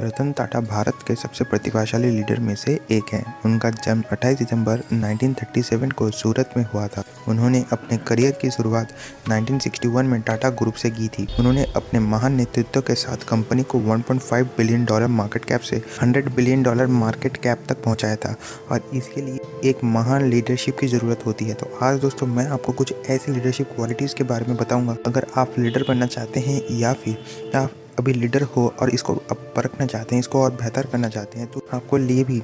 रतन टाटा भारत के सबसे प्रतिभाशाली लीडर में से एक हैं। उनका जन्म 28 दिसंबर 1937 को सूरत में हुआ था। उन्होंने अपने करियर की शुरुआत 1961 में टाटा ग्रुप से की थी। उन्होंने अपने महान नेतृत्व के साथ कंपनी को 1.5 बिलियन डॉलर मार्केट कैप से 100 बिलियन डॉलर मार्केट कैप तक पहुंचाया था और इसके लिए एक महान लीडरशिप की ज़रूरत होती है। तो आज दोस्तों मैं आपको कुछ ऐसी लीडरशिप क्वालिटीज़ के बारे में बताऊँगा। अगर आप लीडर बनना चाहते हैं या फिर आप अभी लीडर हो और इसको अब परखना चाहते हैं, इसको और बेहतर करना चाहते हैं, तो आपको लिए भी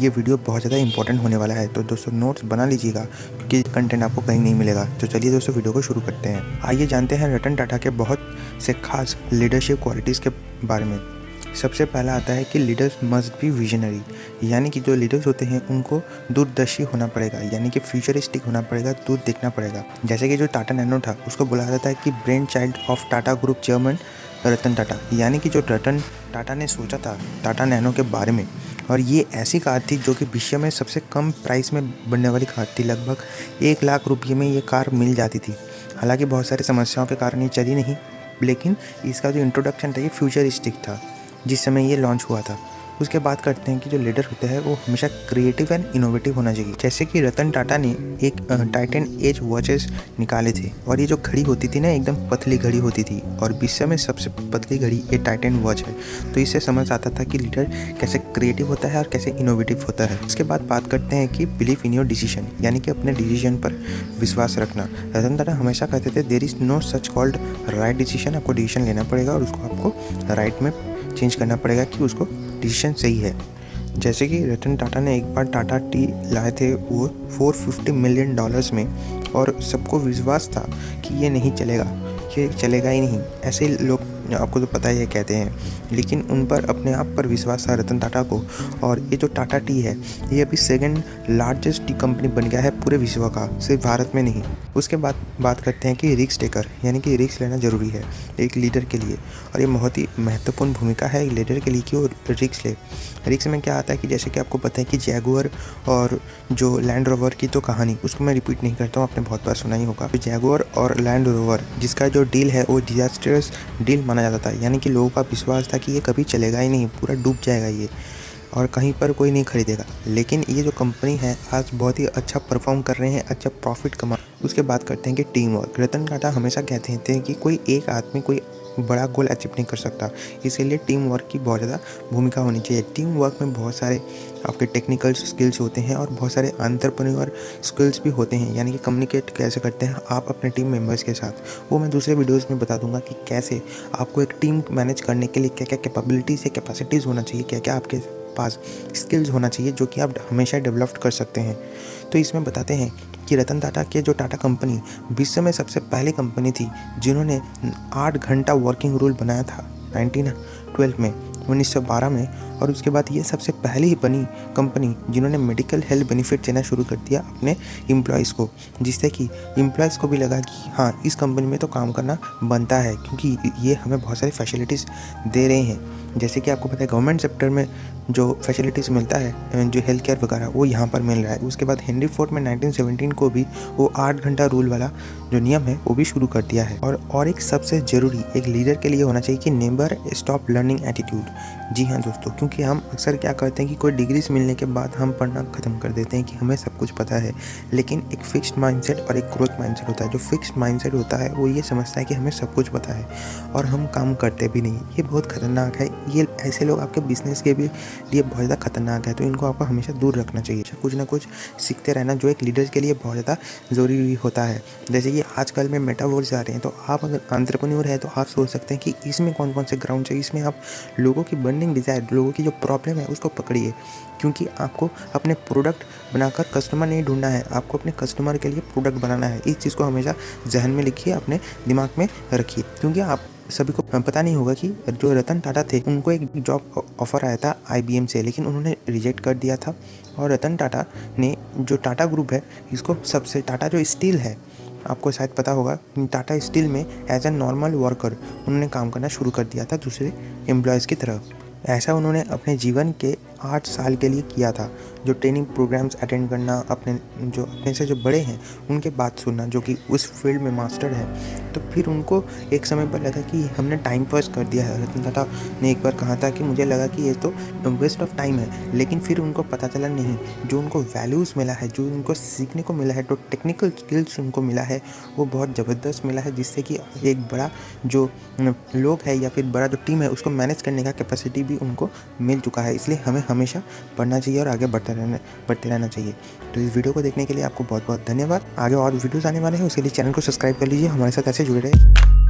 ये वीडियो बहुत ज़्यादा इंपॉर्टेंट होने वाला है। तो दोस्तों नोट्स बना लीजिएगा क्योंकि कंटेंट आपको कहीं नहीं मिलेगा। तो चलिए दोस्तों वीडियो को शुरू करते हैं। आइए जानते हैं रतन टाटा के बहुत से खास लीडरशिप क्वालिटीज़ के बारे में। सबसे पहला आता है कि लीडर्स मस्ट बी विजनरी, यानी कि जो लीडर्स होते हैं उनको दूरदर्शी होना पड़ेगा, यानी कि फ्यूचरिस्टिक होना पड़ेगा, दूर देखना पड़ेगा। जैसे कि जो टाटा नैनो था उसको बोला जाता है कि brain child of Tata group chairman Ratan Tata, यानी कि जो रतन टाटा ने सोचा था टाटा नैनो के बारे में, और ये ऐसी कार थी जो कि विश्व में सबसे कम प्राइस में बनने वाली कार थी। लगभग 1 लाख रुपये में ये कार मिल जाती थी। हालांकि बहुत सारी समस्याओं के कारण ये चली नहीं, लेकिन इसका जो इंट्रोडक्शन था ये फ्यूचरिस्टिक था जिस समय ये लॉन्च हुआ था। उसके बाद करते हैं कि जो लीडर होता है वो हमेशा क्रिएटिव एंड इनोवेटिव होना चाहिए। जैसे कि रतन टाटा ने एक टाइटन एज वॉचेस निकाले थे और ये जो घड़ी होती थी ना एकदम पतली घड़ी होती थी और विश्व में सबसे पतली घड़ी ये टाइटन वॉच है। तो इससे समझ आता था कि लीडर कैसे क्रिएटिव होता है और कैसे इनोवेटिव होता है। उसके बाद बात करते हैं कि बिलीव इन योर डिसीजन, यानी कि अपने डिसीजन पर विश्वास रखना। रतन टाटा हमेशा कहते थे there is no such called right decision. आपको डिसीजन लेना पड़ेगा और उसको आपको राइट में चेंज करना पड़ेगा कि उसको डिसीजन सही है। जैसे कि रतन टाटा ने एक बार टाटा टी लाए थे वो 450 मिलियन डॉलर्स में, और सबको विश्वास था कि ये नहीं चलेगा, ये चलेगा ही नहीं। ऐसे लोग आपको तो पता ही है कहते हैं, लेकिन उन पर अपने आप पर विश्वास था रतन टाटा को। और ये जो टाटा टी है ये अभी सेकंड लार्जेस्ट टी कंपनी बन गया है पूरे विश्व का, सिर्फ भारत में नहीं। उसके बाद बात करते हैं कि रिस्क टेकर, यानी कि रिस्क लेना ज़रूरी है एक लीडर के लिए, और ये बहुत ही महत्वपूर्ण भूमिका है एक लीडर के लिए कि वो रिस्क ले। रिस्क में क्या आता है कि जैसे कि आपको पता है कि जैगुआर और जो लैंड रोवर की तो कहानी, उसको मैं रिपीट नहीं करता हूँ, आपने बहुत बार सुना ही होगा। जैगुआर और लैंड रोवर जिसका जो डील है वो डिजास्टर्स डील माना जाता था, यानी कि लोगों का विश्वास था कि ये कभी चलेगा ही नहीं, पूरा डूब जाएगा ये और कहीं पर कोई नहीं खरीदेगा। लेकिन ये जो कंपनी है आज बहुत ही अच्छा परफॉर्म कर रहे हैं, अच्छा प्रॉफिट कमा। उसके बाद करते हैं कि टीम वर्क। रतन टाटा हमेशा कहते हैं कि कोई एक आदमी कोई बड़ा गोल अचीव नहीं कर सकता, इसीलिए टीम वर्क की बहुत ज़्यादा भूमिका होनी चाहिए। टीम वर्क में बहुत सारे आपके टेक्निकल स्किल्स होते हैं और बहुत सारे एंटरप्रेन्योर स्किल्स भी होते हैं, यानी कि कम्युनिकेट कैसे करते हैं आप अपने टीम मेंबर्स के साथ। वो मैं दूसरे वीडियोज़ में बता दूंगा कि कैसे आपको एक टीम मैनेज करने के लिए क्या क्या कैपेबिलिटीज़ या कैपेसिटीज़ होना चाहिए, क्या क्या आपके पास स्किल्स होना चाहिए जो कि आप हमेशा डेवलप कर सकते हैं। तो इसमें बताते हैं कि रतन टाटा के जो टाटा कंपनी विश्व में सबसे पहली कंपनी थी जिन्होंने 8 घंटा वर्किंग रूल बनाया था 1912 में, और उसके बाद ये सबसे पहली ही बनी कंपनी जिन्होंने मेडिकल हेल्थ बेनिफिट देना शुरू कर दिया अपने एम्प्लॉयज़ को, जिससे कि एम्प्लॉयज़ को भी लगा कि हाँ इस कंपनी में तो काम करना बनता है क्योंकि ये हमें बहुत सारी फैसिलिटीज़ दे रहे हैं। जैसे कि आपको पता है गवर्नमेंट सेक्टर में जो फैसिलिटीज़ मिलता है, जो हेल्थ केयर वगैरह, वो यहाँ पर मिल रहा है। उसके बाद हेनरी फोर्ड में 1917 को भी वो 8 घंटा रूल वाला जो नियम है वो भी शुरू कर दिया है। और एक सबसे ज़रूरी एक लीडर के लिए होना चाहिए कि नेवर स्टॉप लर्निंग एटीट्यूड। जी हाँ दोस्तों, क्योंकि हम अक्सर क्या करते हैं कि कोई डिग्रीज मिलने के बाद हम पढ़ना ख़त्म कर देते हैं कि हमें सब कुछ पता है, लेकिन एक फिक्स्ड माइंडसेट और एक ग्रोथ माइंडसेट होता है। जो फिक्स्ड माइंडसेट होता है वो ये समझता है कि हमें सब कुछ पता है और हम काम करते भी नहीं। ये बहुत ख़तरनाक है। ये ऐसे लोग आपके बिजनेस के भी लिए बहुत ज़्यादा खतरनाक है, तो इनको आपको हमेशा दूर रखना चाहिए। कुछ ना कुछ सीखते रहना जो एक लीडर के लिए बहुत ज़्यादा ज़रूरी होता है। जैसे कि आजकल में मेटावर्स आ रहे हैं, तो आप अगर एंटरप्रेन्योर है तो आप सोच सकते हैं कि इसमें कौन कौन से ग्राउंड चाहिए। इसमें आप लोगों की बर्निंग डिज़ायर, लोगों की जो प्रॉब्लम है उसको पकड़िए, क्योंकि आपको अपने प्रोडक्ट बनाकर कस्टमर नहीं ढूंढना है, आपको अपने कस्टमर के लिए प्रोडक्ट बनाना है। इस चीज़ को हमेशा जहन में लिखिए, अपने दिमाग में रखिए, क्योंकि आप सभी को पता नहीं होगा कि जो रतन टाटा थे उनको एक जॉब ऑफर आया था IBM से, लेकिन उन्होंने रिजेक्ट कर दिया था। और रतन टाटा ने जो टाटा ग्रुप है इसको सबसे टाटा जो स्टील है, आपको शायद पता होगा, टाटा स्टील में एज ए नॉर्मल वर्कर उन्होंने काम करना शुरू कर दिया था दूसरे एम्प्लॉयज़ की तरह। ऐसा उन्होंने अपने जीवन के 8 साल के लिए किया था, जो ट्रेनिंग प्रोग्राम्स अटेंड करना, अपने से जो बड़े हैं उनके बात सुनना, जो कि उस फील्ड में मास्टर है। तो फिर उनको एक समय पर लगा कि हमने टाइम पास कर दिया है। रतन टाटा ने एक बार कहा था कि मुझे लगा कि ये तो वेस्ट ऑफ टाइम है, लेकिन फिर उनको पता चला नहीं, जो उनको वैल्यूज़ मिला है, जो उनको सीखने को मिला है, जो टेक्निकल स्किल्स उनको मिला है, वो बहुत ज़बरदस्त मिला है, जिससे कि एक बड़ा जो लोग है या फिर बड़ा जो टीम है उसको मैनेज करने का कैपेसिटी भी उनको मिल चुका है। इसलिए हमें हमेशा पढ़ना चाहिए और आगे बढ़ते रहना चाहिए। तो इस वीडियो को देखने के लिए आपको बहुत बहुत धन्यवाद। आगे और वीडियोस आने वाले हैं, उसके लिए चैनल को सब्सक्राइब कर लीजिए, हमारे साथ ऐसे जुड़े रहे।